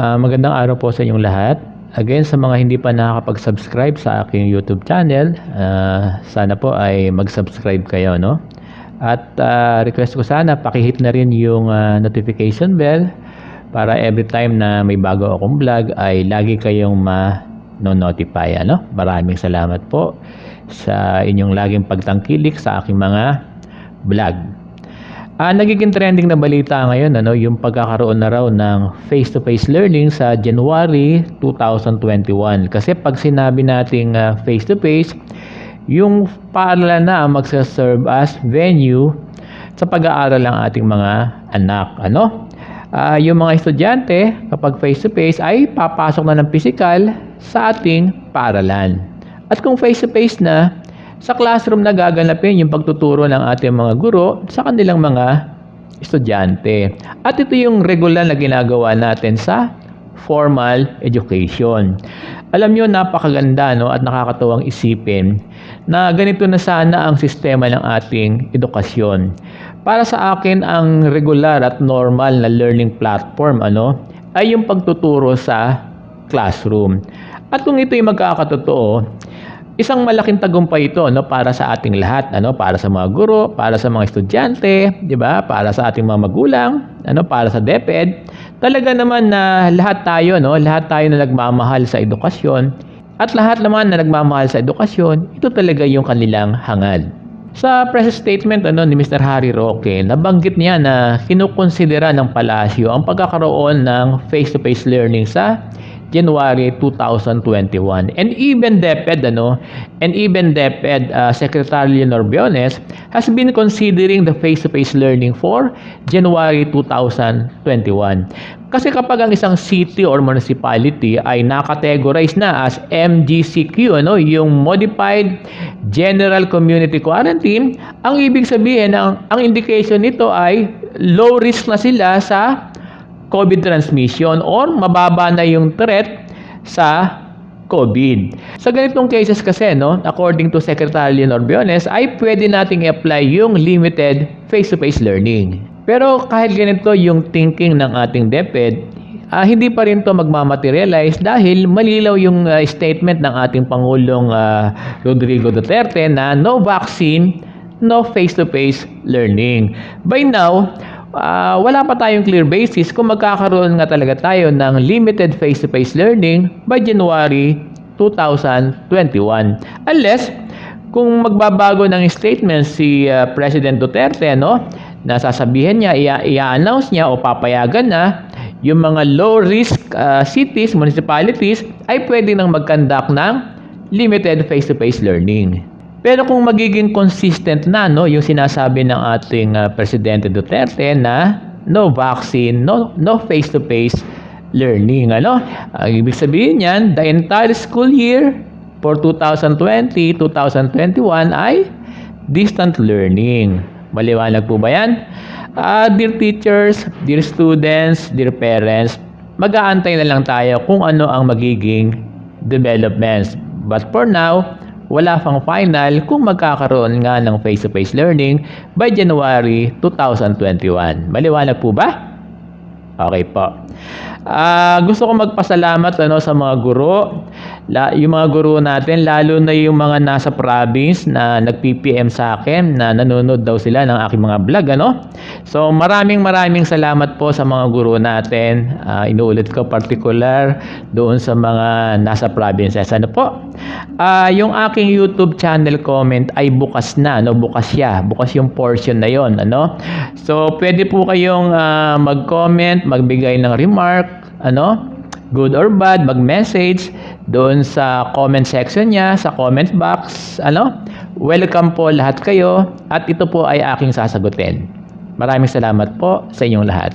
Magandang araw po sa inyong lahat. Again, sa mga hindi pa nakakapag-subscribe sa aking YouTube channel, sana po ay mag-subscribe kayo, no? At request ko sana paki-hit na rin yung notification bell para every time na may bago akong vlog ay lagi kayong ma-notify, ano? Maraming salamat po sa inyong laging pagtangkilik sa aking mga vlog. Nagiging trending na balita ngayon, yung pagkakaroon na raw ng face-to-face learning sa January 2021. Kasi pag sinabi nating face-to-face, yung paaralan na ang magsaserve as venue sa pag-aaral ng ating mga anak. Yung mga estudyante, kapag face-to-face, ay papasok na ng physical sa ating paaralan. At kung face-to-face na, sa classroom na gaganapin yung pagtuturo ng ating mga guro sa kanilang mga estudyante. At ito yung regular na ginagawa natin sa formal education. Alam nyo, napakaganda at nakakatuwang isipin na ganito na sana ang sistema ng ating edukasyon. Para sa akin, ang regular at normal na learning platform ay yung pagtuturo sa classroom. At kung ito'y magkakatotoo, isang malaking tagumpay ito para sa ating lahat, para sa mga guro, para sa mga estudyante, 'di ba? Para sa ating mga magulang, para sa DepEd. Talaga naman na lahat tayo na nagmamahal sa edukasyon at lahat naman na nagmamahal sa edukasyon, ito talaga yung kanilang hangad. Sa press statement ni Mr. Harry Roque, nabanggit niya na kinukonsidera ng palasyo ang pagkakaroon ng face-to-face learning sa January 2021. And even DepEd, Secretary Leonor Briones has been considering the face-to-face learning for January 2021. Kasi kapag ang isang city or municipality ay nakategorize na as MGCQ, yung Modified General Community Quarantine, ang ibig sabihin, ang indication nito ay low risk na sila sa COVID transmission or mababa na yung threat sa COVID. Sa ganitong cases kasi, according to Secretary Leonor Briones, ay pwede nating i-apply yung limited face-to-face learning. Pero kahit ganito yung thinking ng ating DepEd, hindi pa rin to magmamaterialize dahil malilaw yung statement ng ating Pangulong Rodrigo Duterte na no vaccine, no face-to-face learning. By now, wala pa tayong clear basis kung magkakaroon nga talaga tayo ng limited face-to-face learning by January 2021. Unless, kung magbabago ng statement si President Duterte, na sasabihin niya, i-announce niya o papayagan na yung mga low-risk cities, municipalities, ay pwede nang mag-conduct ng limited face-to-face learning. Pero kung magiging consistent na yung sinasabi ng ating Presidente Duterte na no vaccine, no face-to-face learning, ang ibig sabihin niyan, the entire school year for 2020-2021 ay distant learning. Maliwanag po ba yan? Dear teachers, dear students, dear parents, mag-aantay na lang tayo kung ano ang magiging developments. But for now, wala pang final kung magkakaroon nga ng face-to-face learning by January 2021. Maliwanag po ba? Okay po. Gusto ko magpasalamat sa mga guro. Yung mga guro natin, lalo na yung mga nasa province na nag-PPM sa akin na nanonood daw sila ng aking mga vlog. So maraming salamat po sa mga guro natin. Inuulit ko particular doon sa mga nasa provinces. Yung aking YouTube channel comment ay bukas na, bukas siya. Bukas yung portion na yon, So pwede po kayong mag-comment, magbigay ng remark, good or bad, mag-message doon sa comment section niya, sa comment box, welcome po lahat kayo at ito po ay aking sasagutin. Maraming salamat po sa inyong lahat.